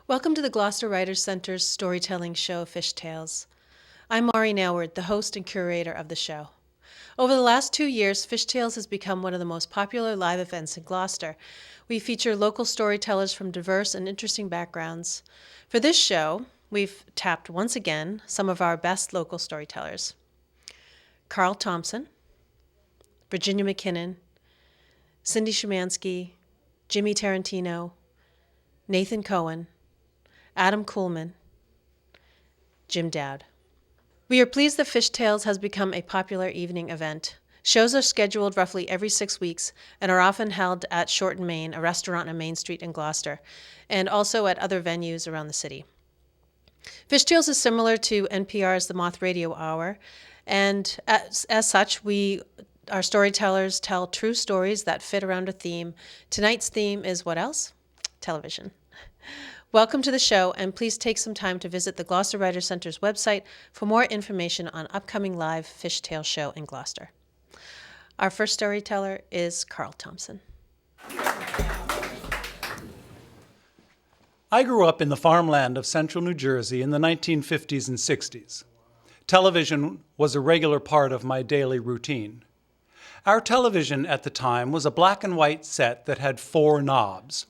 Welcome to the Gloucester Writers Center's storytelling show, Fish Tales. I'm Maureen Aylward, the host and curator of the show. Over the last 2 years, Fish Tales has become one of the most popular live events in Gloucester. We feature local storytellers from diverse and interesting backgrounds. For this show, we've tapped once again some of our best local storytellers. Carl Thompson, Virginia McKinnon, Cindy Szymanski, Jimmy Tarantino, Nathan Cohen, Adam Kuhlman, Jim Dowd. We are pleased that Fish Tales has become a popular evening event. Shows are scheduled roughly every 6 weeks and are often held at Short and Main, a restaurant on Main Street in Gloucester, and also at other venues around the city. Fish Tales is similar to NPR's The Moth Radio Hour, and as such, our storytellers tell true stories that fit around a theme. Tonight's theme is what else? Television. Welcome to the show, and please take some time to visit the Gloucester Writers Center's website for more information on upcoming live Fish Tale show in Gloucester. Our first storyteller is Carl Thompson. I grew up in the farmland of central New Jersey in the 1950s and 60s. Television was a regular part of my daily routine. Our television at the time was a black and white set that had 4 knobs: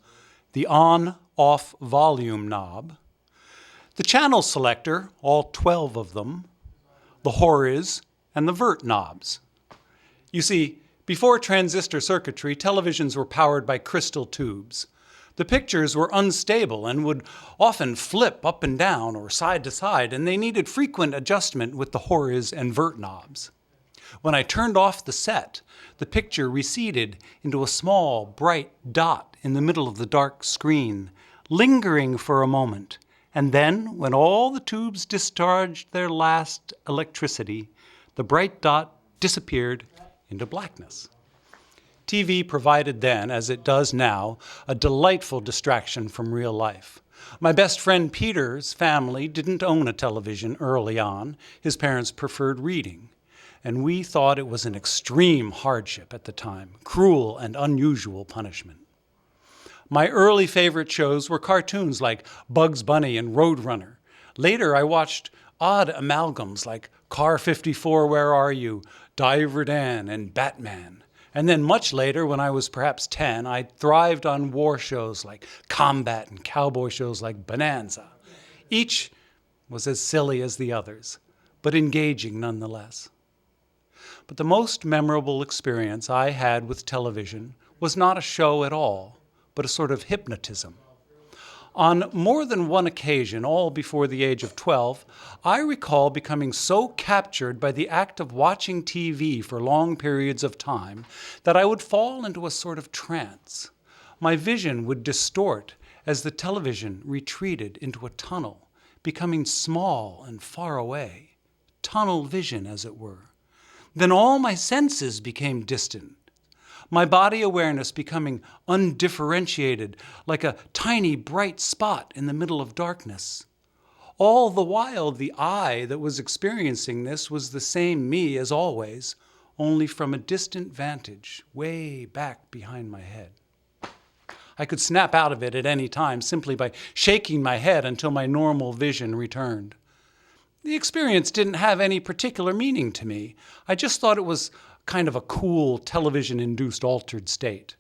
the on-off volume knob, the channel selector, all 12 of them, the horiz, and the vert knobs. You see, before transistor circuitry, televisions were powered by crystal tubes. The pictures were unstable and would often flip up and down or side to side, and they needed frequent adjustment with the horiz and vert knobs. When I turned off the set, the picture receded into a small, bright dot in the middle of the dark screen, lingering for a moment, and then, when all the tubes discharged their last electricity, the bright dot disappeared into blackness. TV provided then, as it does now, a delightful distraction from real life. My best friend Peter's family didn't own a television early on. His parents preferred reading, and we thought it was an extreme hardship at the time, cruel and unusual punishment. My early favorite shows were cartoons like Bugs Bunny and Roadrunner. Later, I watched odd amalgams like Car 54, Where Are You?, Diver Dan, and Batman. And then much later, when I was perhaps 10, I thrived on war shows like Combat and cowboy shows like Bonanza. Each was as silly as the others, but engaging nonetheless. But the most memorable experience I had with television was not a show at all, but a sort of hypnotism. On more than one occasion, all before the age of 12, I recall becoming so captured by the act of watching TV for long periods of time that I would fall into a sort of trance. My vision would distort as the television retreated into a tunnel, becoming small and far away. Tunnel vision, as it were. Then all my senses became distant. My body awareness becoming undifferentiated, like a tiny bright spot in the middle of darkness. All the while, the I that was experiencing this was the same me as always, only from a distant vantage, way back behind my head. I could snap out of it at any time simply by shaking my head until my normal vision returned. The experience didn't have any particular meaning to me. I just thought it was kind of a cool television-induced altered state.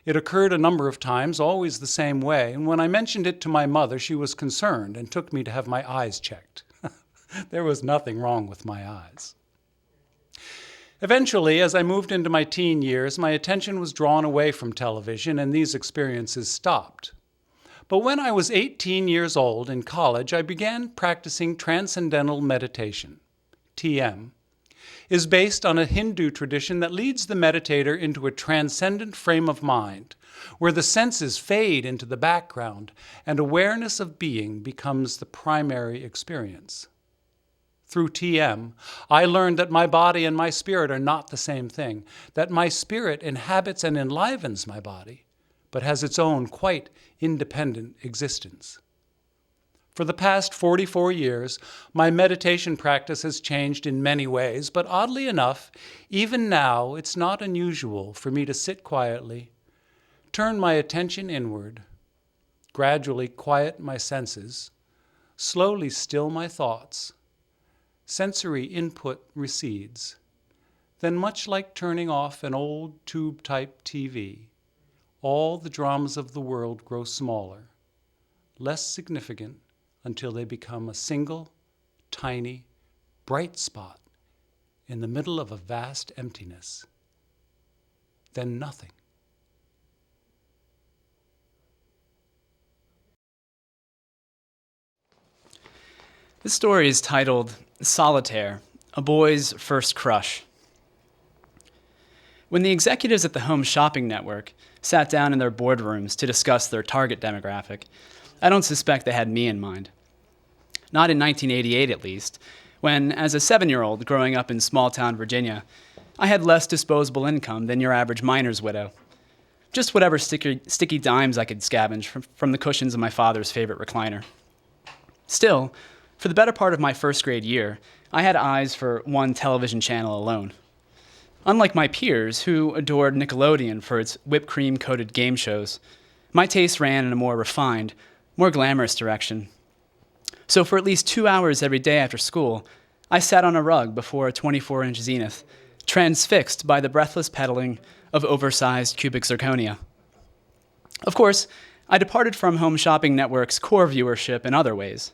It occurred a number of times, always the same way, and when I mentioned it to my mother, she was concerned and took me to have my eyes checked. There was nothing wrong with my eyes. Eventually, as I moved into my teen years, my attention was drawn away from television, and these experiences stopped. But when I was 18 years old in college, I began practicing Transcendental Meditation, TM, is based on a Hindu tradition that leads the meditator into a transcendent frame of mind, where the senses fade into the background and awareness of being becomes the primary experience. Through TM, I learned that my body and my spirit are not the same thing, that my spirit inhabits and enlivens my body, but has its own quite independent existence. For the past 44 years, my meditation practice has changed in many ways, but oddly enough, even now, it's not unusual for me to sit quietly, turn my attention inward, gradually quiet my senses, slowly still my thoughts. Sensory input recedes. Then, much like turning off an old tube-type TV, all the dramas of the world grow smaller, less significant, until they become a single, tiny, bright spot in the middle of a vast emptiness. Then nothing. This story is titled Solitaire, A Boy's First Crush. When the executives at the Home Shopping Network sat down in their boardrooms to discuss their target demographic, I don't suspect they had me in mind. Not in 1988, at least, when, as a 7-year-old growing up in small-town Virginia, I had less disposable income than your average miner's widow. Just whatever sticky dimes I could scavenge from the cushions of my father's favorite recliner. Still, for the better part of my first grade year, I had eyes for one television channel alone. Unlike my peers, who adored Nickelodeon for its whipped cream-coated game shows, my taste ran in a more refined, more glamorous direction. So for at least 2 hours every day after school, I sat on a rug before a 24-inch Zenith, transfixed by the breathless peddling of oversized cubic zirconia. Of course, I departed from Home Shopping Network's core viewership in other ways.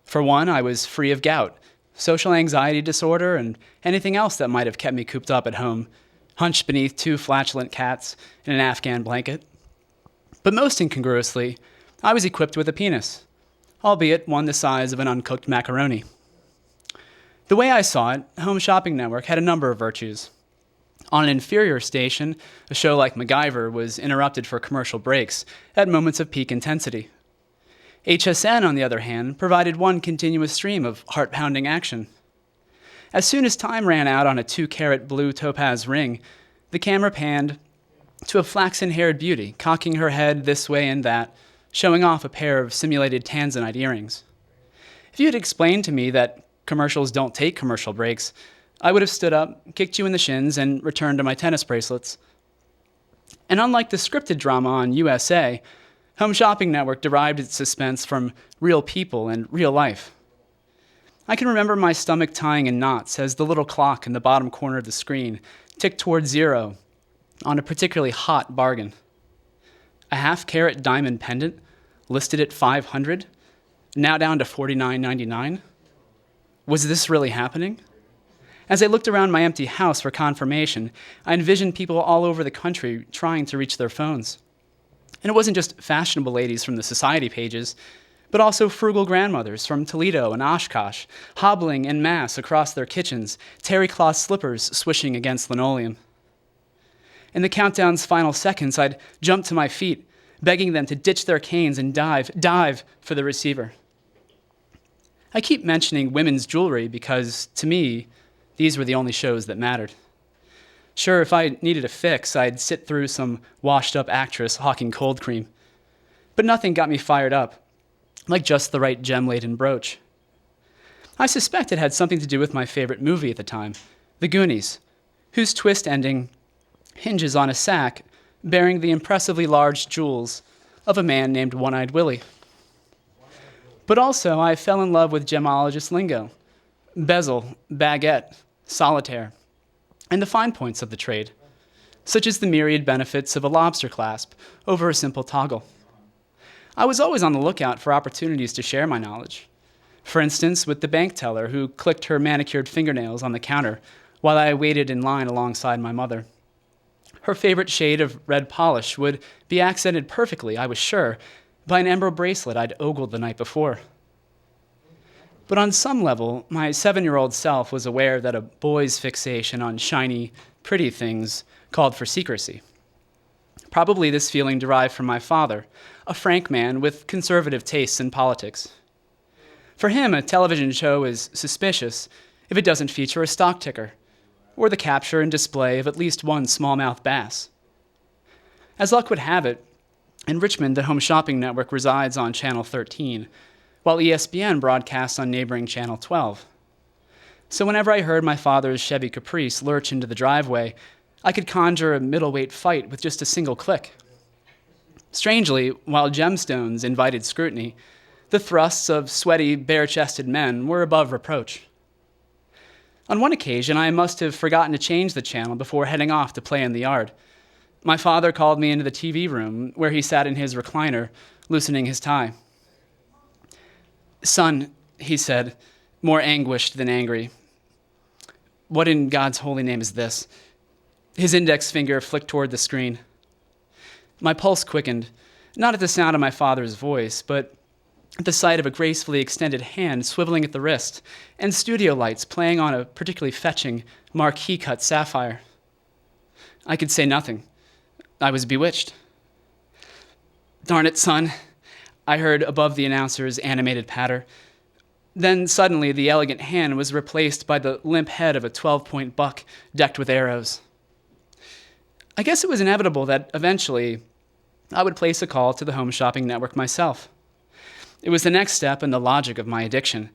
For one, I was free of gout, social anxiety disorder, and anything else that might have kept me cooped up at home, hunched beneath 2 flatulent cats in an Afghan blanket. But most incongruously, I was equipped with a penis, albeit one the size of an uncooked macaroni. The way I saw it, Home Shopping Network had a number of virtues. On an inferior station, a show like MacGyver was interrupted for commercial breaks at moments of peak intensity. HSN, on the other hand, provided one continuous stream of heart-pounding action. As soon as time ran out on a 2-carat blue topaz ring, the camera panned to a flaxen-haired beauty, cocking her head this way and that, showing off a pair of simulated tanzanite earrings. If you had explained to me that commercials don't take commercial breaks, I would have stood up, kicked you in the shins, and returned to my tennis bracelets. And unlike the scripted drama on USA, Home Shopping Network derived its suspense from real people and real life. I can remember my stomach tying in knots as the little clock in the bottom corner of the screen ticked toward 0 on a particularly hot bargain. A half-carat diamond pendant, listed at $500, now down to $49.99. Was this really happening? As I looked around my empty house for confirmation, I envisioned people all over the country trying to reach their phones. And it wasn't just fashionable ladies from the society pages, but also frugal grandmothers from Toledo and Oshkosh, hobbling en masse across their kitchens, terry cloth slippers swishing against linoleum. In the countdown's final seconds, I'd jump to my feet, begging them to ditch their canes and dive for the receiver. I keep mentioning women's jewelry because, to me, these were the only shows that mattered. Sure, if I needed a fix, I'd sit through some washed-up actress hawking cold cream. But nothing got me fired up, like just the right gem-laden brooch. I suspect it had something to do with my favorite movie at the time, The Goonies, whose twist ending hinges on a sack bearing the impressively large jewels of a man named One-Eyed Willie. But also, I fell in love with gemologist lingo, bezel, baguette, solitaire, and the fine points of the trade, such as the myriad benefits of a lobster clasp over a simple toggle. I was always on the lookout for opportunities to share my knowledge. For instance, with the bank teller who clicked her manicured fingernails on the counter while I waited in line alongside my mother. Her favorite shade of red polish would be accented perfectly, I was sure, by an emerald bracelet I'd ogled the night before. But on some level, my 7-year-old self was aware that a boy's fixation on shiny, pretty things called for secrecy. Probably this feeling derived from my father, a frank man with conservative tastes in politics. For him, a television show is suspicious if it doesn't feature a stock ticker, or the capture and display of at least one smallmouth bass. As luck would have it, in Richmond, the Home Shopping Network resides on Channel 13, while ESPN broadcasts on neighboring Channel 12. So whenever I heard my father's Chevy Caprice lurch into the driveway, I could conjure a middleweight fight with just a single click. Strangely, while gemstones invited scrutiny, the thrusts of sweaty, bare-chested men were above reproach. On one occasion, I must have forgotten to change the channel before heading off to play in the yard. My father called me into the TV room, where he sat in his recliner, loosening his tie. "Son," he said, more anguished than angry, "what in God's holy name is this?" His index finger flicked toward the screen. My pulse quickened, not at the sound of my father's voice, but at the sight of a gracefully extended hand swiveling at the wrist and studio lights playing on a particularly fetching marquee-cut sapphire. I could say nothing. I was bewitched. "Darn it, son," I heard above the announcer's animated patter. Then suddenly the elegant hand was replaced by the limp head of a 12-point buck decked with arrows. I guess it was inevitable that eventually I would place a call to the Home Shopping Network myself. It was the next step in the logic of my addiction.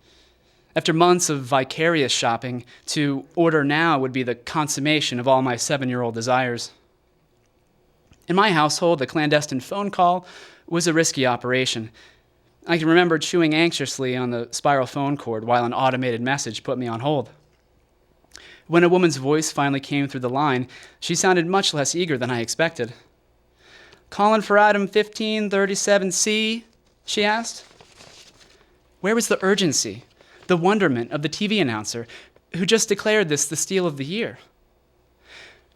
After months of vicarious shopping, to order now would be the consummation of all my 7-year-old desires. In my household, the clandestine phone call was a risky operation. I can remember chewing anxiously on the spiral phone cord while an automated message put me on hold. When a woman's voice finally came through the line, she sounded much less eager than I expected. "Calling for item 1537C?" she asked. Where was the urgency, the wonderment of the TV announcer who just declared this the steal of the year?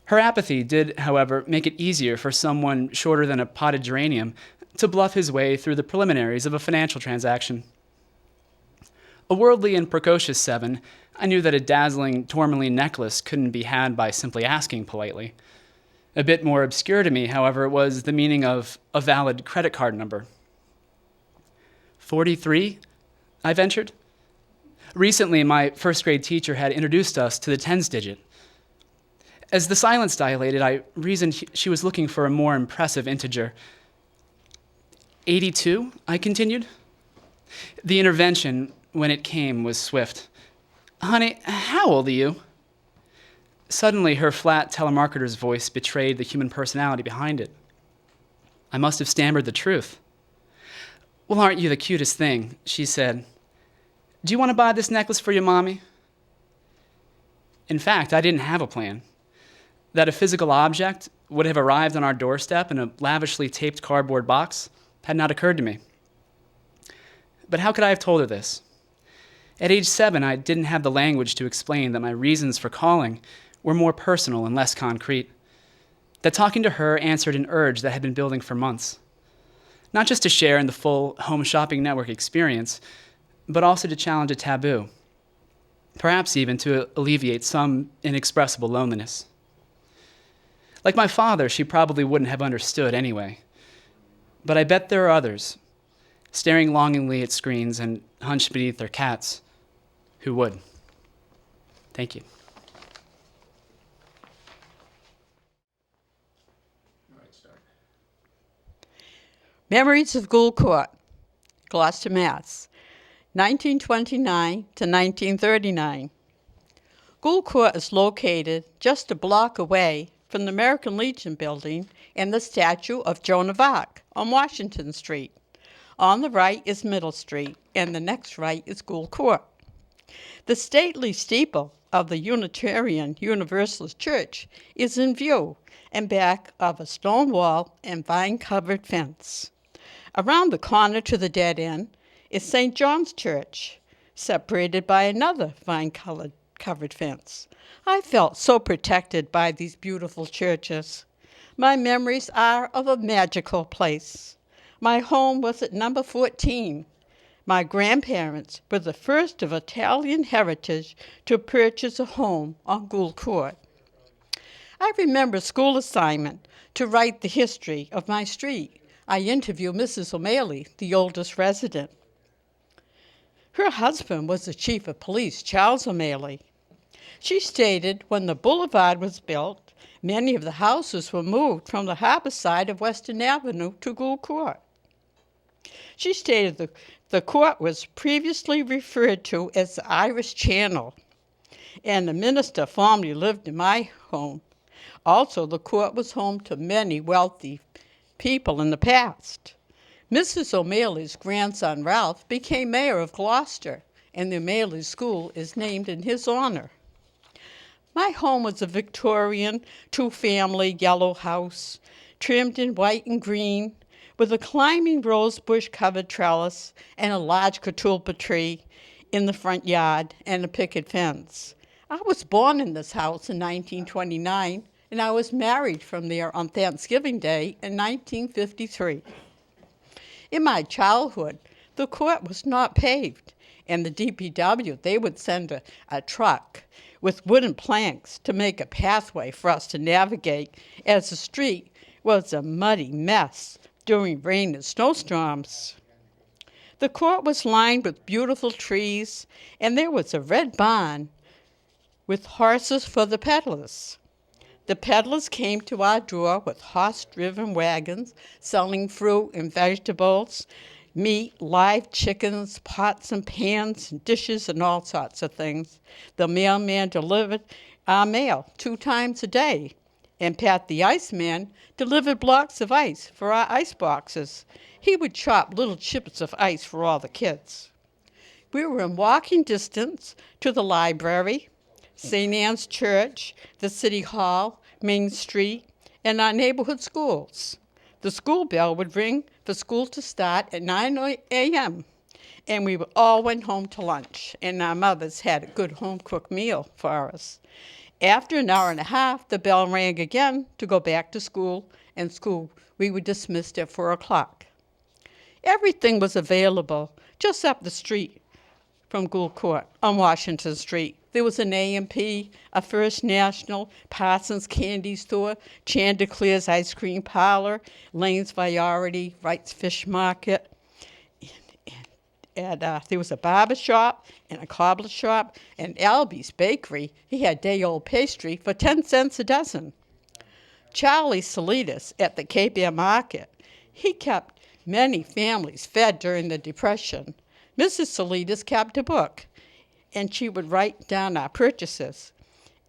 Her apathy did, however, make it easier for someone shorter than a potted geranium to bluff his way through the preliminaries of a financial transaction. A worldly and precocious 7, I knew that a dazzling tourmaline necklace couldn't be had by simply asking politely. A bit more obscure to me, however, was the meaning of a valid credit card number. 43? I ventured. Recently, my first-grade teacher had introduced us to the tens digit. As the silence dilated, I reasoned she was looking for a more impressive integer. 82? I continued. The intervention, when it came, was swift. "Honey, how old are you?" Suddenly, her flat telemarketer's voice betrayed the human personality behind it. I must have stammered the truth. "Well, aren't you the cutest thing?" she said. "Do you want to buy this necklace for your mommy?" In fact, I didn't have a plan. That a physical object would have arrived on our doorstep in a lavishly taped cardboard box had not occurred to me. But how could I have told her this? At age 7, I didn't have the language to explain that my reasons for calling were more personal and less concrete. That talking to her answered an urge that had been building for months. Not just to share in the full Home Shopping Network experience, but also to challenge a taboo. Perhaps even to alleviate some inexpressible loneliness. Like my father, she probably wouldn't have understood anyway. But I bet there are others, staring longingly at screens and hunched beneath their cats, who would. Thank you. Memories of Gould Court, Gloucester, Mass., 1929 to 1939. Gould Court is located just a block away from the American Legion building and the statue of Joan of Arc on Washington Street. On the right is Middle Street, and the next right is Gould Court. The stately steeple of the Unitarian Universalist Church is in view and back of a stone wall and vine-covered fence. Around the corner to the dead end is St. John's Church, separated by another vine-covered fence. I felt so protected by these beautiful churches. My memories are of a magical place. My home was at number 14. My grandparents were the first of Italian heritage to purchase a home on Gould Court. I remember a school assignment to write the history of my street. I interviewed Mrs. O'Malley, the oldest resident. Her husband was the chief of police, Charles O'Malley. She stated when the boulevard was built, many of the houses were moved from the harbor side of Western Avenue to Gould Court. She stated the court was previously referred to as the Irish Channel, and the minister formerly lived in my home. Also, the court was home to many wealthy people in the past. Mrs. O'Malley's grandson Ralph became mayor of Gloucester, and the O'Malley School is named in his honor. My home was a Victorian two-family yellow house, trimmed in white and green, with a climbing rosebush-covered trellis and a large catalpa tree in the front yard and a picket fence. I was born in this house in 1929, and I was married from there on Thanksgiving Day in 1953. In my childhood, the court was not paved, and the DPW, they would send a truck with wooden planks to make a pathway for us to navigate, as the street was a muddy mess during rain and snowstorms. The court was lined with beautiful trees, and there was a red barn with horses for the peddlers. The peddlers came to our door with horse-driven wagons selling fruit and vegetables, meat, live chickens, pots and pans, and dishes, and all sorts of things. The mailman delivered our mail 2 times a day, and Pat the Iceman delivered blocks of ice for our ice boxes. He would chop little chips of ice for all the kids. We were in walking distance to the library, St. Anne's Church, the City Hall, Main Street, and our neighborhood schools. The school bell would ring for school to start at 9 a.m., and we all went home to lunch, and our mothers had a good home-cooked meal for us. After an hour and a half, the bell rang again to go back to school, and we were dismissed at 4 o'clock. Everything was available just up the street from Gould Court on Washington Street. There was an A&P, a First National, Parsons Candy Store, Chanticleer's Ice Cream Parlor, Lane's Variety, Wright's Fish Market. And there was a barber shop and a cobbler shop, and Albie's Bakery. He had day-old pastry for 10 cents a dozen. Charlie Salidas at the Cape Air Market. He kept many families fed during the Depression. Mrs. Salidas kept a book, and she would write down our purchases.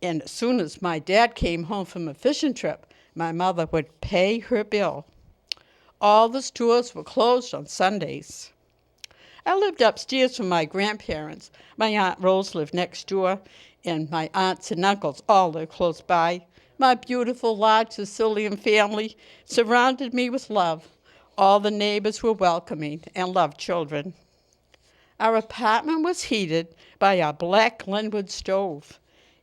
And as soon as my dad came home from a fishing trip, my mother would pay her bill. All the stores were closed on Sundays. I lived upstairs from my grandparents. My Aunt Rose lived next door, and my aunts and uncles all lived close by. My beautiful, large Sicilian family surrounded me with love. All the neighbors were welcoming and loved children. Our apartment was heated by our black Linwood stove,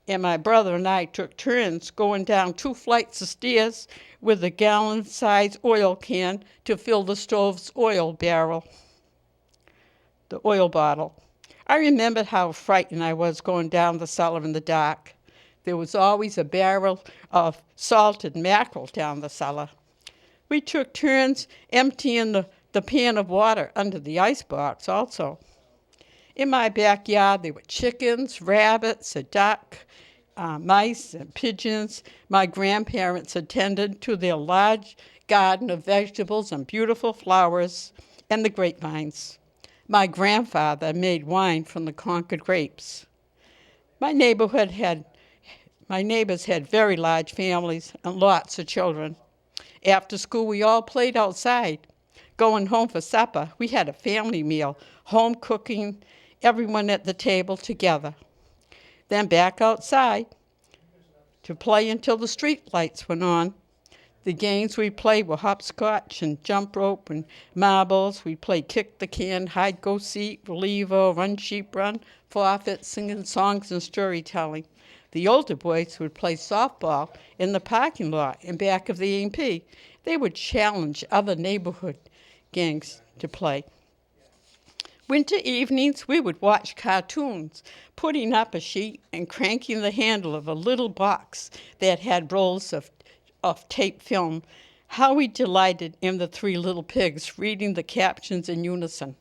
and my brother and I took turns going down 2 flights of stairs with a gallon-sized oil can to fill the stove's oil barrel, the oil bottle. I remembered how frightened I was going down the cellar in the dark. There was always a barrel of salted mackerel down the cellar. We took turns emptying the pan of water under the icebox also. In my backyard, there were chickens, rabbits, a duck, mice, and pigeons. My grandparents attended to their large garden of vegetables and beautiful flowers and the grapevines. My grandfather made wine from the Concord grapes. My neighbors had very large families and lots of children. After school, we all played outside. Going home for supper, we had a family meal, home cooking, everyone at the table together. Then back outside to play until the street lights went on. The games we played were hopscotch and jump rope and marbles. We played kick the can, hide go seek, relievo, run sheep run, forfeit, singing songs and storytelling. The older boys would play softball in the parking lot in back of the A&P. They would challenge other neighborhood gangs to play. Winter evenings, we would watch cartoons, putting up a sheet and cranking the handle of a little box that had rolls of tape film. How we delighted in the 3 little pigs, reading the captions in unison.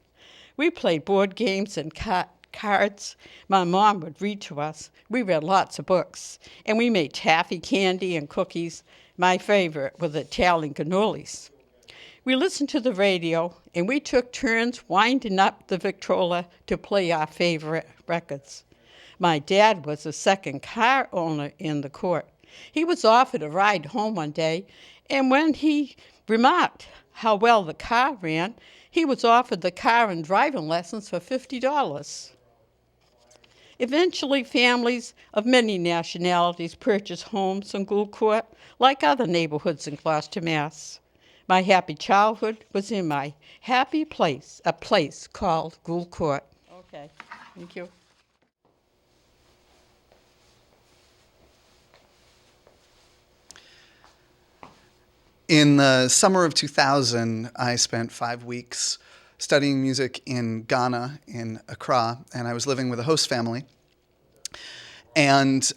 We played board games and cards. My mom would read to us. We read lots of books, and we made taffy candy and cookies. My favorite were the Italian cannolis. We listened to the radio, and we took turns winding up the Victrola to play our favorite records. My dad was the second car owner in the court. He was offered a ride home one day, and when he remarked how well the car ran, he was offered the car and driving lessons for $50. Eventually, families of many nationalities purchased homes in Gould Court, like other neighborhoods in Gloucester, Mass. My happy childhood was in my happy place, a place called Gould Court. Okay, thank you. In the summer of 2000, I spent 5 weeks studying music in Ghana, in Accra, and I was living with a host family. And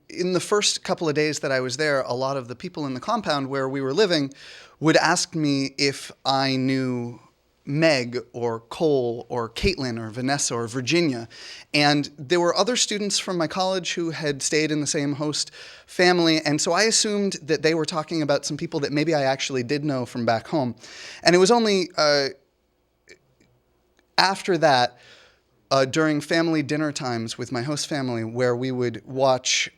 in the first couple of days that I was there, a lot of the people in the compound where we were living would ask me if I knew Meg or Cole or Caitlin or Vanessa or Virginia. And there were other students from my college who had stayed in the same host family. And so I assumed that they were talking about some people that maybe I actually did know from back home. And it was only after that, during family dinner times with my host family, where we would watch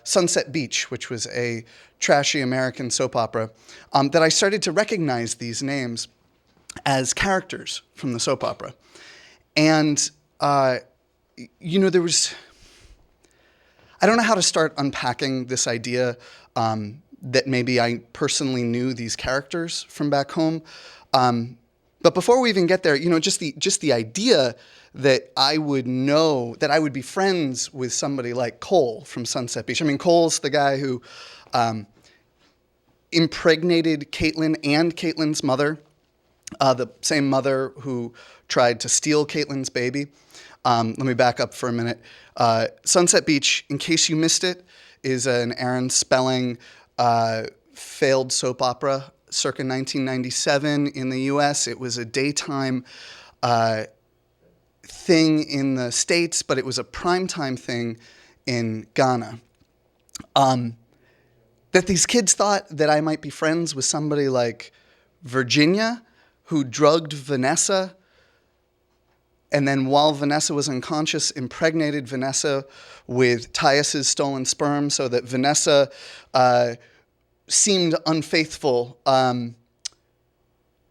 Sunset Beach, which was a trashy American soap opera, that I started to recognize these names as characters from the soap opera. And, there was, I don't know how to start unpacking this idea that maybe I personally knew these characters from back home. But before we even get there, just the idea that I would know, that I would be friends with somebody like Cole from Sunset Beach. I mean, Cole's the guy who impregnated Caitlin and Caitlin's mother, the same mother who tried to steal Caitlin's baby. Let me back up for a minute. Sunset Beach, in case you missed it, is an Aaron Spelling failed soap opera circa 1997 in the U.S. It was a daytime thing in the States, but it was a primetime thing in Ghana. That these kids thought that I might be friends with somebody like Virginia, who drugged Vanessa, and then while Vanessa was unconscious, impregnated Vanessa with Tyus's stolen sperm so that Vanessa seemed unfaithful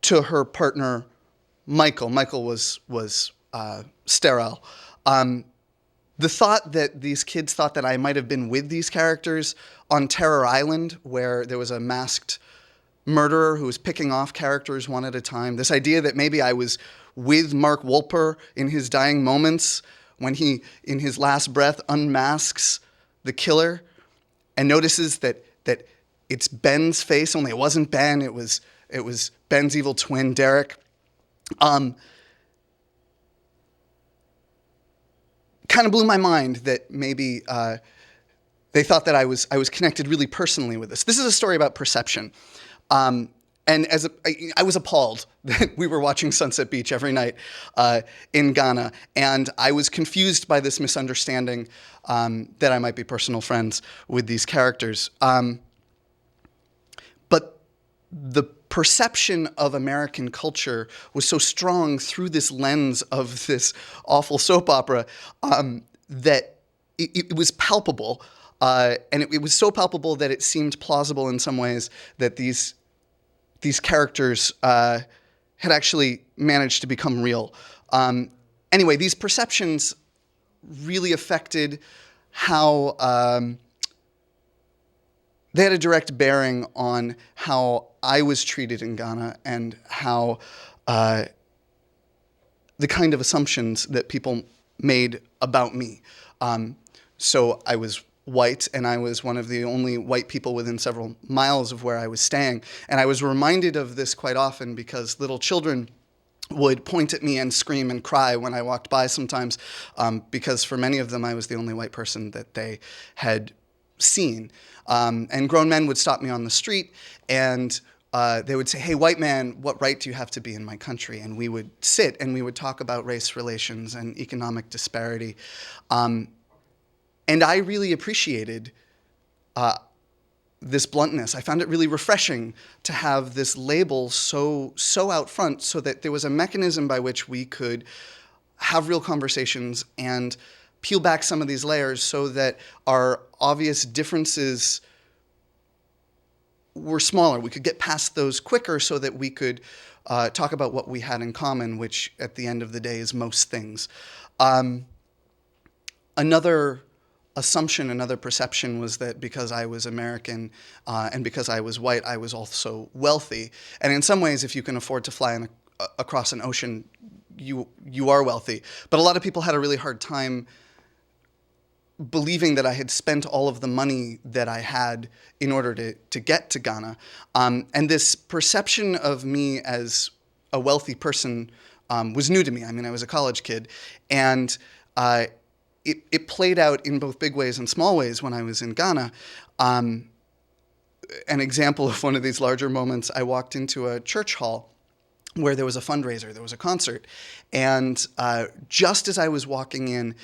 to her partner, Michael. Michael was sterile. The thought that these kids thought that I might have been with these characters on Terror Island, where there was a masked murderer who was picking off characters one at a time. This idea that maybe I was with Mark Wolper in his dying moments when he, in his last breath, unmasks the killer and notices that it's Ben's face, only it wasn't Ben, it was Ben's evil twin, Derek. Kind of blew my mind that maybe they thought that I was connected really personally with this. This is a story about perception. And I was appalled that we were watching Sunset Beach every night in Ghana, and I was confused by this misunderstanding that I might be personal friends with these characters. But the perception of American culture was so strong through this lens of this awful soap opera that it was palpable. And it was so palpable that it seemed plausible in some ways that these characters had actually managed to become real. Anyway, these perceptions really affected how they had a direct bearing on how I was treated in Ghana and how the kind of assumptions that people made about me. So I was white, and I was one of the only white people within several miles of where I was staying. And I was reminded of this quite often because little children would point at me and scream and cry when I walked by sometimes, because for many of them I was the only white person that they had seen. And grown men would stop me on the street and they would say, "Hey, white man, what right do you have to be in my country?" And we would sit and we would talk about race relations and economic disparity. And I really appreciated this bluntness. I found it really refreshing to have this label so out front so that there was a mechanism by which we could have real conversations and peel back some of these layers so that our obvious differences were smaller. We could get past those quicker so that we could talk about what we had in common, which at the end of the day is most things. Another assumption, another perception was that because I was American and because I was white, I was also wealthy. And in some ways, if you can afford to fly across an ocean, you are wealthy. But a lot of people had a really hard time believing that I had spent all of the money that I had in order to get to Ghana. And this perception of me as a wealthy person was new to me. I mean, I was a college kid. And it played out in both big ways and small ways when I was in Ghana. An example of one of these larger moments, I walked into a church hall where there was a fundraiser, there was a concert. And just as I was walking in,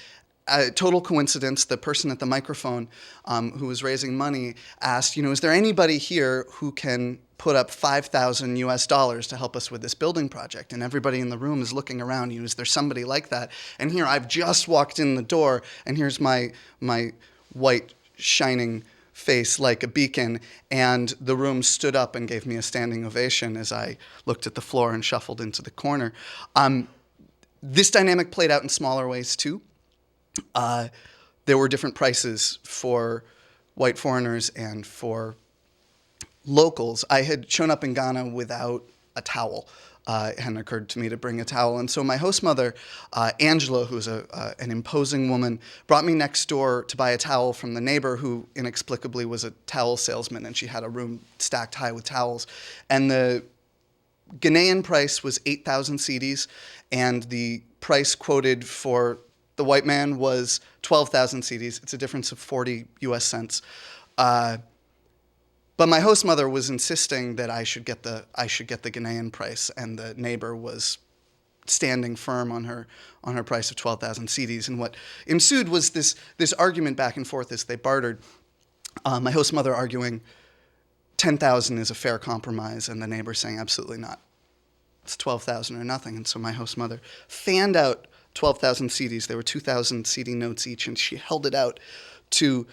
total coincidence, the person at the microphone who was raising money asked, is there anybody here who can put up $5,000 to help us with this building project? And everybody in the room is looking around, is there somebody like that? And here, I've just walked in the door, and here's my white, shining face like a beacon, and the room stood up and gave me a standing ovation as I looked at the floor and shuffled into the corner. This dynamic played out in smaller ways, too. There were different prices for white foreigners and for locals. I had shown up in Ghana without a towel. It hadn't occurred to me to bring a towel. And so my host mother, Angela, who's an imposing woman, brought me next door to buy a towel from the neighbor who inexplicably was a towel salesman, and she had a room stacked high with towels. And the Ghanaian price was 8,000 cedis, and the price quoted for the white man was 12,000 cedis. It's a difference of 40 US cents. But my host mother was insisting that I should get the Ghanaian price, and the neighbor was standing firm on her price of 12,000 cedis. And what ensued was this argument back and forth as they bartered. My host mother arguing 10,000 is a fair compromise, and the neighbor saying absolutely not. It's 12,000 or nothing. And so my host mother fanned out 12,000 cedis. There were 2,000 CD notes each, and she held it out to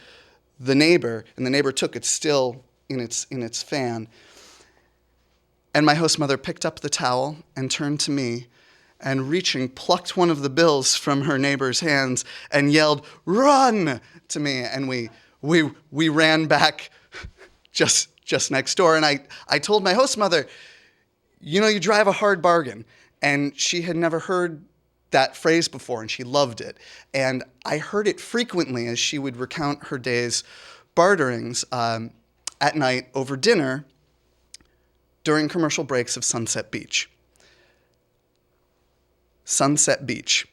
the neighbor, and the neighbor took it still in its fan. And my host mother picked up the towel and turned to me, and reaching, plucked one of the bills from her neighbor's hands and yelled, "Run!" to me. And we ran back just next door. And I told my host mother, you drive a hard bargain. And she had never heard that phrase before, and she loved it. And I heard it frequently as she would recount her day's barterings at night over dinner during commercial breaks of Sunset Beach. Sunset Beach.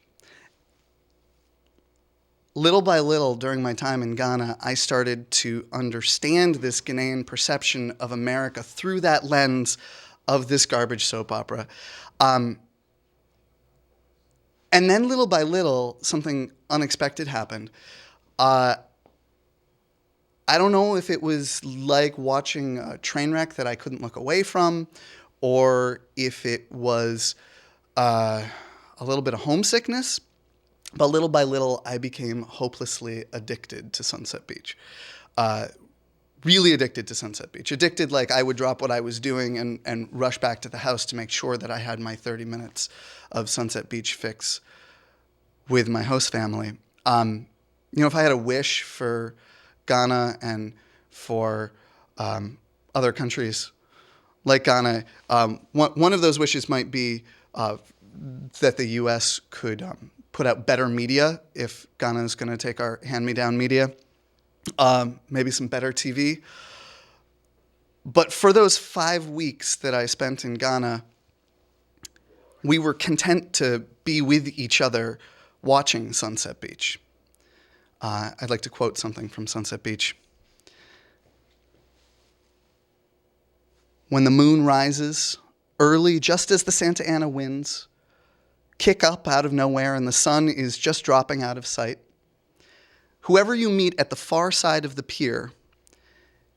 Little by little during my time in Ghana, I started to understand this Ghanaian perception of America through that lens of this garbage soap opera. And then little by little, something unexpected happened. I don't know if it was like watching a train wreck that I couldn't look away from, or if it was a little bit of homesickness, but little by little, I became hopelessly addicted to Sunset Beach. Really addicted to Sunset Beach. Addicted like I would drop what I was doing and rush back to the house to make sure that I had my 30 minutes of Sunset Beach fix with my host family. If I had a wish for Ghana and for other countries like Ghana, one of those wishes might be that the U.S. could put out better media if Ghana is going to take our hand-me-down media. Maybe some better TV. But for those 5 weeks that I spent in Ghana, we were content to be with each other watching Sunset Beach. I'd like to quote something from Sunset Beach. When the moon rises, early, just as the Santa Ana winds kick up out of nowhere and the sun is just dropping out of sight, whoever you meet at the far side of the pier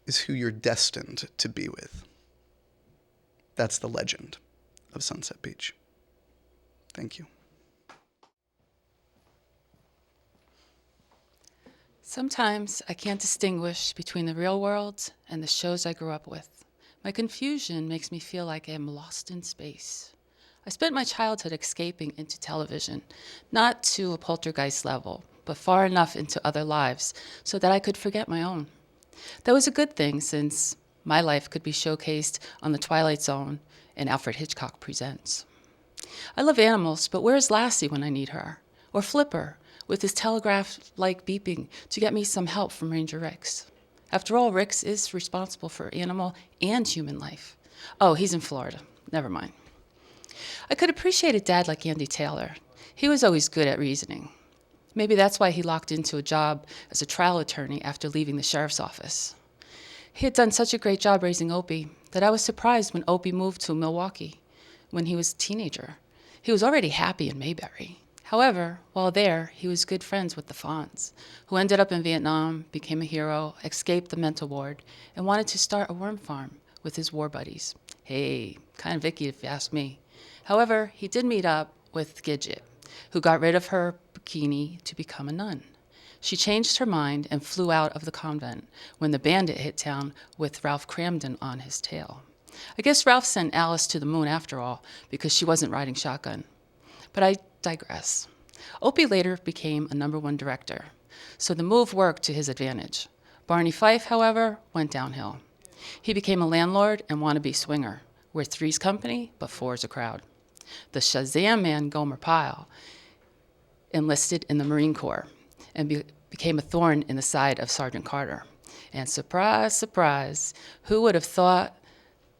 is who you're destined to be with. That's the legend of Sunset Beach. Thank you. Sometimes I can't distinguish between the real world and the shows I grew up with. My confusion makes me feel like I am lost in space. I spent my childhood escaping into television, not to a poltergeist level, but far enough into other lives so that I could forget my own. That was a good thing, since my life could be showcased on The Twilight Zone and Alfred Hitchcock Presents. I love animals, but where's Lassie when I need her? Or Flipper, with his telegraph-like beeping to get me some help from Ranger Rix? After all, Rix is responsible for animal and human life. Oh, he's in Florida. Never mind. I could appreciate a dad like Andy Taylor. He was always good at reasoning. Maybe that's why he locked into a job as a trial attorney after leaving the sheriff's office. He had done such a great job raising Opie that I was surprised when Opie moved to Milwaukee when he was a teenager. He was already happy in Mayberry. However, while there, he was good friends with the Fonz, who ended up in Vietnam, became a hero, escaped the mental ward, and wanted to start a worm farm with his war buddies. Hey, kind of Vicky if you ask me. However, he did meet up with Gidget, who got rid of her bikini to become a nun. She changed her mind and flew out of the convent when the bandit hit town with Ralph Cramden on his tail. I guess Ralph sent Alice to the moon after all, because she wasn't riding shotgun. But I digress. Opie later became a #1 director, so the move worked to his advantage. Barney Fife, however, went downhill. He became a landlord and wannabe swinger, where three's company, but four's a crowd. The Shazam man, Gomer Pyle, enlisted in the Marine Corps and became a thorn in the side of Sergeant Carter. And surprise, surprise, who would have thought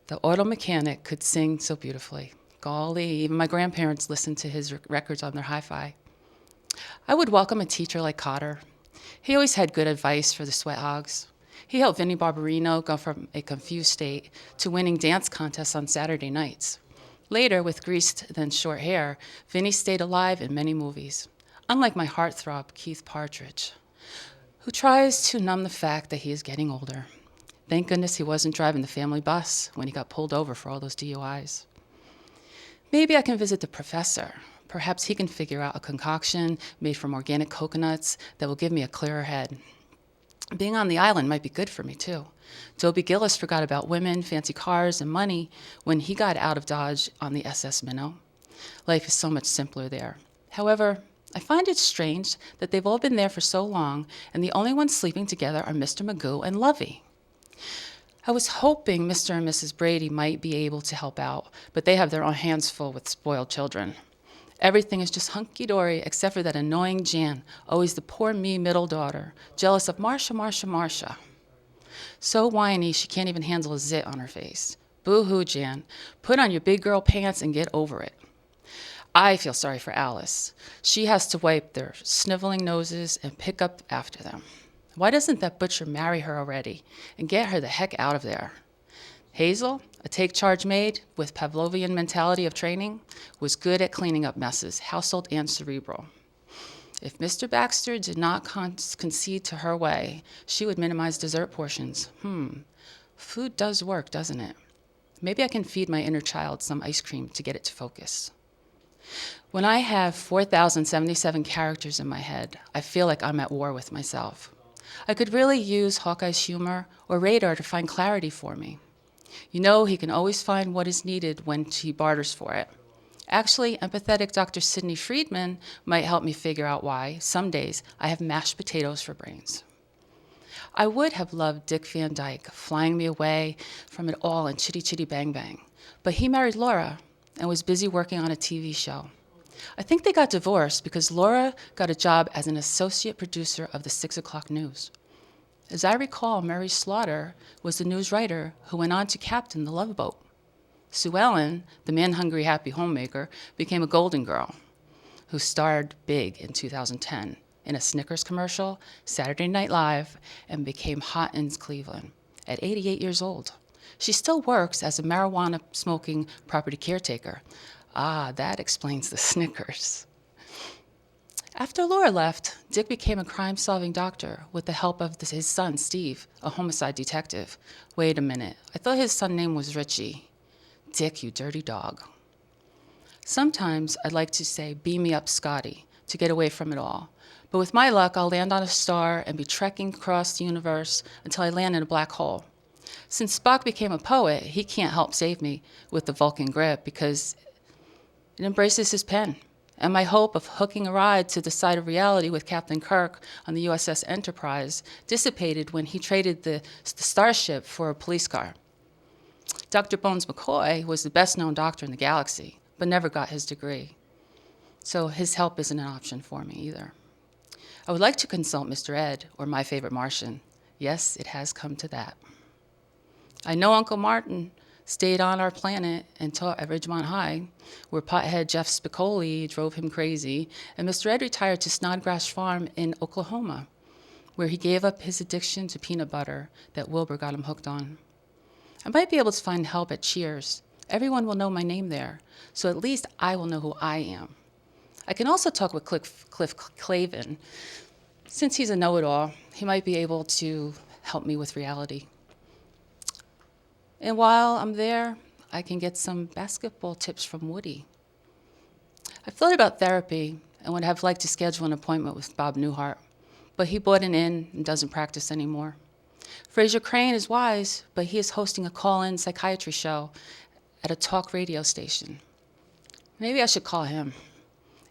the auto mechanic could sing so beautifully? Golly, even my grandparents listened to his records on their hi-fi. I would welcome a teacher like Cotter. He always had good advice for the sweat hogs. He helped Vinnie Barbarino go from a confused state to winning dance contests on Saturday nights. Later, with greased then short hair, Vinnie stayed alive in many movies, unlike my heartthrob, Keith Partridge, who tries to numb the fact that he is getting older. Thank goodness he wasn't driving the family bus when he got pulled over for all those DUIs. Maybe I can visit the professor. Perhaps he can figure out a concoction made from organic coconuts that will give me a clearer head. Being on the island might be good for me, too. Dobie Gillis forgot about women, fancy cars, and money when he got out of Dodge on the SS Minnow. Life is so much simpler there. However, I find it strange that they've all been there for so long, and the only ones sleeping together are Mr. Magoo and Lovey. I was hoping Mr. and Mrs. Brady might be able to help out, but they have their own hands full with spoiled children. Everything is just hunky-dory except for that annoying Jan, always the poor me middle daughter, jealous of Marcia. So whiny she can't even handle a zit on her face. Boo-hoo, Jan. Put on your big girl pants and get over it. I feel sorry for Alice. She has to wipe their sniveling noses and pick up after them. Why doesn't that butcher marry her already and get her the heck out of there? Hazel, a take-charge maid with Pavlovian mentality of training, was good at cleaning up messes, household and cerebral. If Mr. Baxter did not concede to her way, she would minimize dessert portions. Food does work, doesn't it? Maybe I can feed my inner child some ice cream to get it to focus. When I have 4,077 characters in my head, I feel like I'm at war with myself. I could really use Hawkeye's humor or Radar to find clarity for me. You know, he can always find what is needed when he barters for it. Actually, empathetic Dr. Sidney Friedman might help me figure out why, some days, I have mashed potatoes for brains. I would have loved Dick Van Dyke flying me away from it all in Chitty Chitty Bang Bang, but he married Laura and was busy working on a TV show. I think they got divorced because Laura got a job as an associate producer of the 6 o'clock news. As I recall, Mary Slaughter was the news writer who went on to captain the Love Boat. Sue Ellen, the man-hungry happy homemaker, became a Golden Girl, who starred big in 2010 in a Snickers commercial, Saturday Night Live, and became hot in Cleveland at 88 years old. She still works as a marijuana-smoking property caretaker. Ah, that explains the Snickers. After Laura left, Dick became a crime-solving doctor with the help of his son, Steve, a homicide detective. Wait a minute, I thought his son's name was Richie. Dick, you dirty dog. Sometimes I'd like to say, beam me up, Scotty, to get away from it all. But with my luck, I'll land on a star and be trekking across the universe until I land in a black hole. Since Spock became a poet, he can't help save me with the Vulcan grip because it embraces his pen. And my hope of hooking a ride to the side of reality with Captain Kirk on the USS Enterprise dissipated when he traded the starship for a police car. Dr. Bones McCoy was the best-known doctor in the galaxy, but never got his degree. So his help isn't an option for me either. I would like to consult Mr. Ed, or my favorite Martian. Yes, it has come to that. I know Uncle Martin stayed on our planet and taught at Ridgemont High, where pothead Jeff Spicoli drove him crazy, and Mr. Ed retired to Snodgrass Farm in Oklahoma, where he gave up his addiction to peanut butter that Wilbur got him hooked on. I might be able to find help at Cheers. Everyone will know my name there, so at least I will know who I am. I can also talk with Cliff Clavin. Since he's a know-it-all, he might be able to help me with reality. And while I'm there, I can get some basketball tips from Woody. I've thought about therapy and would have liked to schedule an appointment with Bob Newhart, but he bought an in and doesn't practice anymore. Fraser Crane is wise, but he is hosting a call-in psychiatry show at a talk radio station. Maybe I should call him.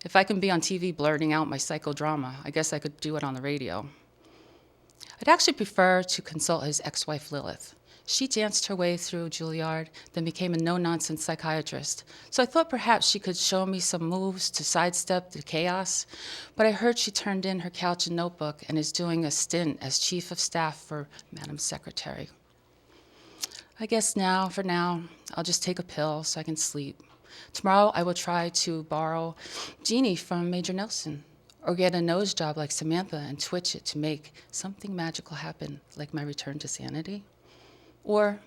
If I can be on TV blurting out my psychodrama, I guess I could do it on the radio. I'd actually prefer to consult his ex-wife Lilith. She danced her way through Juilliard, then became a no-nonsense psychiatrist. So I thought perhaps she could show me some moves to sidestep the chaos, but I heard she turned in her couch and notebook and is doing a stint as chief of staff for Madam's secretary. I guess for now, I'll just take a pill so I can sleep. Tomorrow I will try to borrow Jeannie from Major Nelson, or get a nose job like Samantha and twitch it to make something magical happen, like my return to sanity. Or,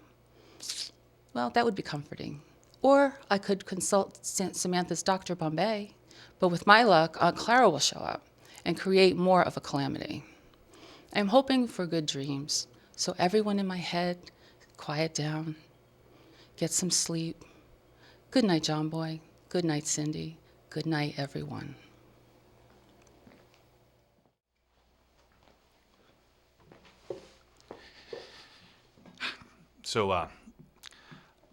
well, that would be comforting. Or I could consult Samantha's Dr. Bombay, but with my luck, Aunt Clara will show up and create more of a calamity. I'm hoping for good dreams, so everyone in my head, quiet down, get some sleep. Good night, John Boy. Good night, Cindy. Good night, everyone. So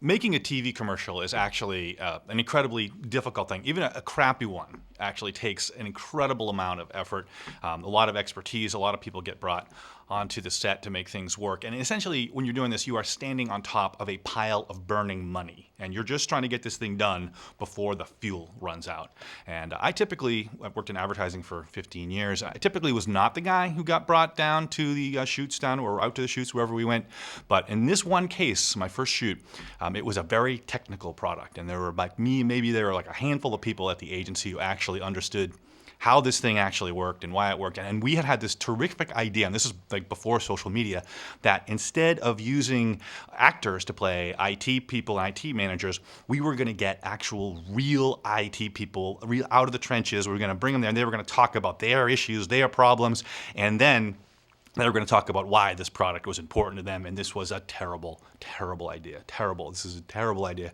making a TV commercial is actually an incredibly difficult thing. Even a crappy one actually takes an incredible amount of effort, a lot of expertise. A lot of people get brought onto the set to make things work. And essentially, when you're doing this, you are standing on top of a pile of burning money. And you're just trying to get this thing done before the fuel runs out. And I've worked in advertising for 15 years. I typically was not the guy who got brought down to the shoots or out to the shoots, wherever we went. But in this one case, my first shoot, it was a very technical product. And there were there were like a handful of people at the agency who actually understood how this thing actually worked and why it worked. And we had this terrific idea, and this is like before social media, that instead of using actors to play IT people, IT managers, we were going to get actual real IT people out of the trenches. We were going to bring them there, and they were going to talk about their issues, their problems, and then they were going to talk about why this product was important to them, and this was a terrible, terrible idea. Terrible. This is a terrible idea.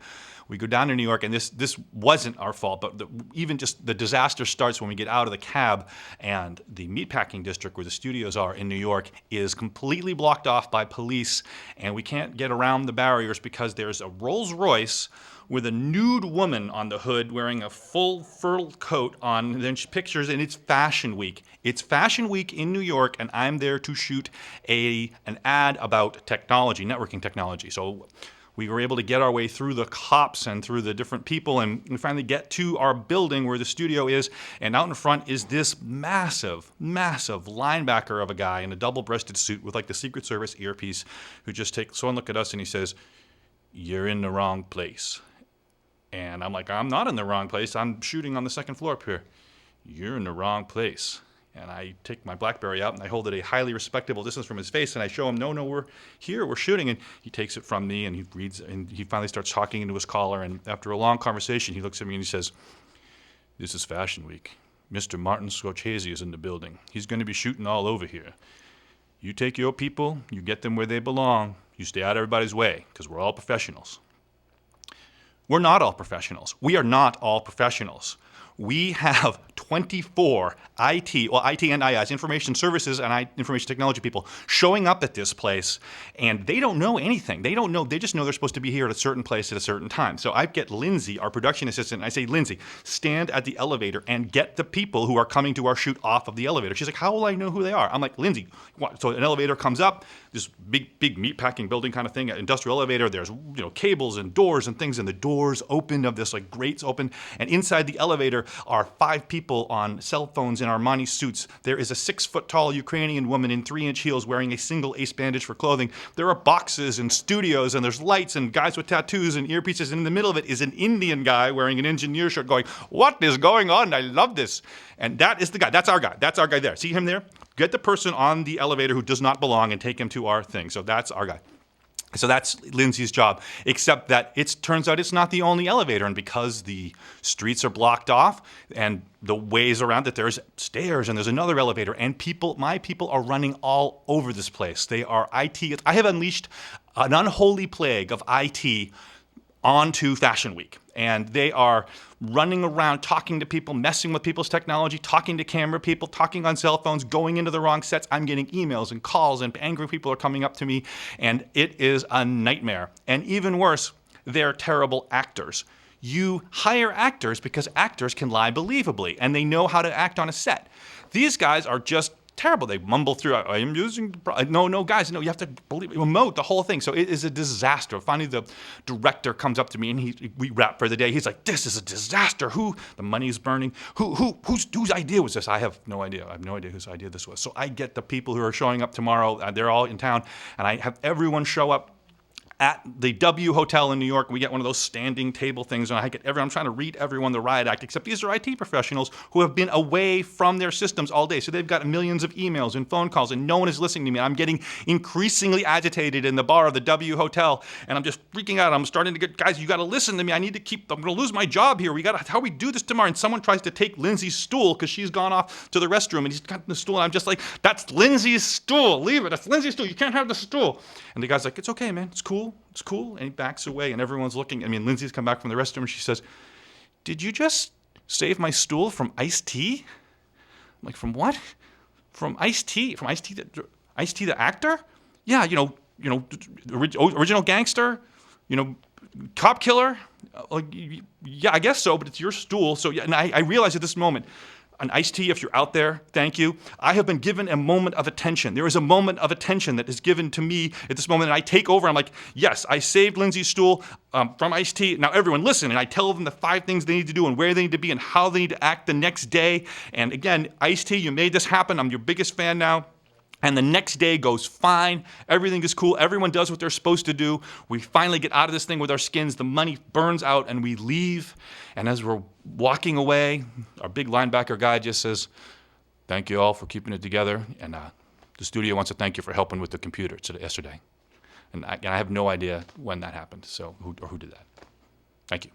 We go down to New York, and this wasn't our fault, but even just the disaster starts when we get out of the cab, and the meatpacking district where the studios are in New York is completely blocked off by police, and we can't get around the barriers because there's a Rolls Royce with a nude woman on the hood wearing a full fur coat on. And then she pictures, and it's Fashion Week. It's Fashion Week in New York, and I'm there to shoot an ad about technology, networking technology. So we were able to get our way through the cops and through the different people, and we finally get to our building where the studio is, and out in front is this massive, massive linebacker of a guy in a double-breasted suit with like the Secret Service earpiece who just takes one look at us and he says, "You're in the wrong place." And I'm like, "I'm not in the wrong place. I'm shooting on the second floor up here." "You're in the wrong place." And I take my BlackBerry out and I hold it a highly respectable distance from his face, and I show him, no, we're here, we're shooting. And he takes it from me and he reads, and he finally starts talking into his collar. And after a long conversation, he looks at me and he says, "This is Fashion Week. Mr. Martin Scorsese is in the building. He's going to be shooting all over here. You take your people, you get them where they belong, you stay out of everybody's way, because we're all professionals." We're not all professionals. We are not all professionals. We have 24 IT and IS, information services and information technology people showing up at this place, and they don't know anything. They don't know. They just know they're supposed to be here at a certain place at a certain time. So I get Lindsay, our production assistant, and I say, Lindsay, stand at the elevator and get the people who are coming to our shoot off of the elevator. She's like, how will I know who they are? I'm like, Lindsay, what? So an elevator comes up, this big meatpacking building kind of thing, an industrial elevator. There's cables and doors and things, and the doors open of this grates open, and inside the elevator are 5 people on cell phones in Armani suits. There is a 6-foot-tall Ukrainian woman in 3-inch heels wearing a single ace bandage for clothing. There are boxes and studios, and there's lights and guys with tattoos and earpieces, and in the middle of it is an Indian guy wearing an engineer shirt going, what is going on? I love this. And that is the guy. That's our guy. That's our guy there. See him there? Get the person on the elevator who does not belong and take him to our thing. So that's our guy. So that's Lindsay's job, except that it turns out it's not the only elevator. And because the streets are blocked off and the ways around it, there's stairs and there's another elevator. And my people are running all over this place. They are IT. I have unleashed an unholy plague of IT onto Fashion Week. And they are running around, talking to people, messing with people's technology, talking to camera people, talking on cell phones, going into the wrong sets. I'm getting emails and calls, and angry people are coming up to me, and it is a nightmare. And even worse, they're terrible actors. You hire actors because actors can lie believably, and they know how to act on a set. These guys are just terrible. They mumble through, I am using, no, guys, no, you have to believe, emote the whole thing. So it is a disaster. Finally, the director comes up to me and we wrap for the day. He's like, this is a disaster. The money's burning. Whose idea was this? I have no idea. I have no idea whose idea this was. So I get the people who are showing up tomorrow. They're all in town, and I have everyone show up at the W Hotel in New York. We get one of those standing table things, and I'm trying to read everyone the riot act, except these are IT professionals who have been away from their systems all day. So they've got millions of emails and phone calls, and no one is listening to me. I'm getting increasingly agitated in the bar of the W Hotel, and I'm just freaking out. I'm starting to get, guys, you got to listen to me. I'm going to lose my job here. How we do this tomorrow? And someone tries to take Lindsay's stool because she's gone off to the restroom, and he's got the stool, and I'm just like, that's Lindsay's stool. Leave it. That's Lindsay's stool. You can't have the stool. And the guy's like, it's okay, man. It's cool. It's cool. And he backs away, and everyone's looking. Lindsay's come back from the restroom, and she says, did you just save my stool from Ice-T? I'm like, from what? From Ice-T? From Ice-T the actor? Yeah, original gangster? Cop killer? Yeah, I guess so, but it's your stool. So yeah, and I realize at this moment, an Ice-T, if you're out there, thank you. I have been given a moment of attention. There is a moment of attention that is given to me at this moment, and I take over. I'm like, yes, I saved Lindsay's stool from Ice-T. Now everyone listen, and I tell them the 5 things they need to do and where they need to be and how they need to act the next day. And again, Ice-T, you made this happen. I'm your biggest fan now. And the next day goes fine. Everything is cool. Everyone does what they're supposed to do. We finally get out of this thing with our skins. The money burns out, and we leave. And as we're walking away, our big linebacker guy just says, thank you all for keeping it together. And the studio wants to thank you for helping with the computer yesterday. And I have no idea when that happened, so who did that. Thank you.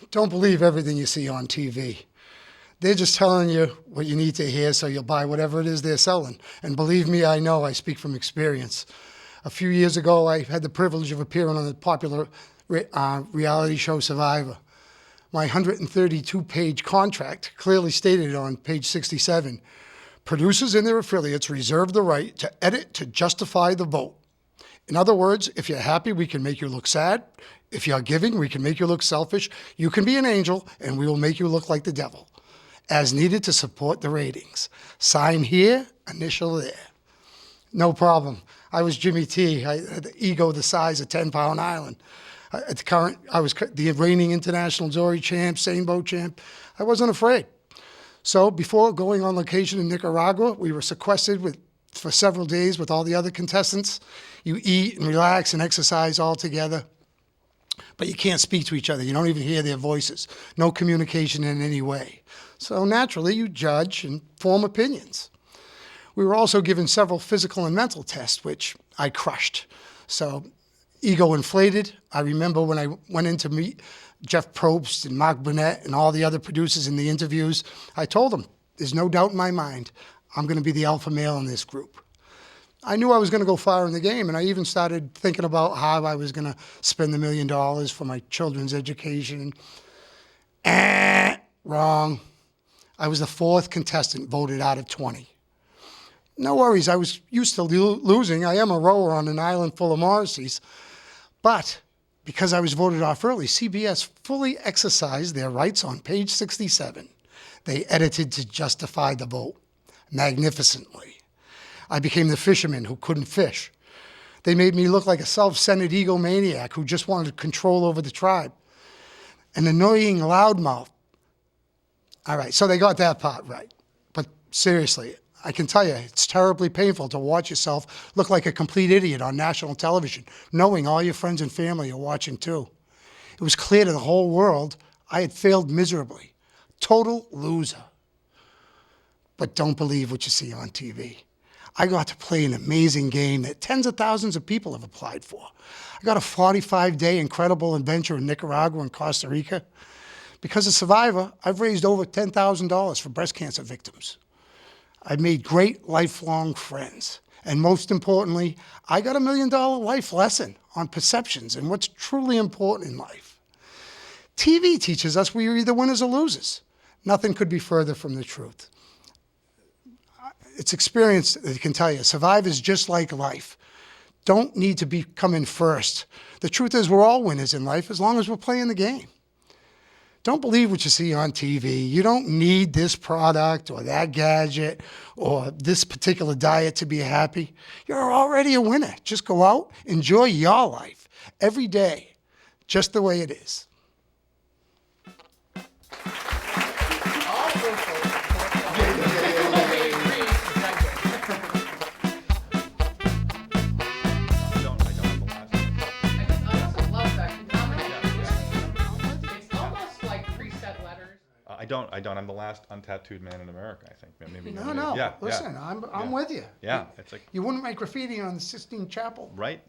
Don't believe everything you see on TV. They're just telling you what you need to hear so you'll buy whatever it is they're selling. And believe me, I know, I speak from experience. A few years ago, I had the privilege of appearing on the popular reality show Survivor. My 132-page contract clearly stated on page 67, producers and their affiliates reserve the right to edit to justify the vote. In other words, if you're happy, we can make you look sad. If you're giving, we can make you look selfish. You can be an angel, and we will make you look like the devil, as needed to support the ratings. Sign here, initial there. No problem. I was Jimmy T. I had the ego the size of 10-Pound Island. I was the reigning international Dory champ, Sainbow champ. I wasn't afraid. So before going on location in Nicaragua, we were sequestered for several days with all the other contestants. You eat and relax and exercise all together, but you can't speak to each other. You don't even hear their voices. No communication in any way. So naturally, you judge and form opinions. We were also given several physical and mental tests, which I crushed. So ego inflated. I remember when I went in to meet Jeff Probst and Mark Burnett and all the other producers in the interviews, I told them, there's no doubt in my mind, I'm going to be the alpha male in this group. I knew I was going to go far in the game, and I even started thinking about how I was going to spend the $1 million for my children's education. Wrong. I was the 4th contestant voted out of 20. No worries, I was used to losing. I am a rower on an island full of Morrisseys. But because I was voted off early, CBS fully exercised their rights on page 67. They edited to justify the vote magnificently. I became the fisherman who couldn't fish. They made me look like a self-centered egomaniac who just wanted control over the tribe. An annoying loudmouth. All right, so they got that part right. But seriously, I can tell you, it's terribly painful to watch yourself look like a complete idiot on national television, knowing all your friends and family are watching too. It was clear to the whole world I had failed miserably. Total loser. But don't believe what you see on TV. I got to play an amazing game that tens of thousands of people have applied for. I got a 45-day incredible adventure in Nicaragua and Costa Rica. Because of Survivor, I've raised over $10,000 for breast cancer victims. I've made great lifelong friends. And most importantly, I got $1 million life lesson on perceptions and what's truly important in life. TV teaches us we are either winners or losers. Nothing could be further from the truth. It's experience that can tell you, Survivor is just like life. Don't need to be coming first. The truth is we're all winners in life as long as we're playing the game. Don't believe what you see on TV. You don't need this product or that gadget or this particular diet to be happy. You're already a winner. Just go out, enjoy your life every day, just the way it is. I don't. I'm the last untattooed man in America, I think. Maybe. No. Yeah. Listen, Yeah. I'm with you. Yeah. It's like, You wouldn't make graffiti on the Sistine Chapel. right?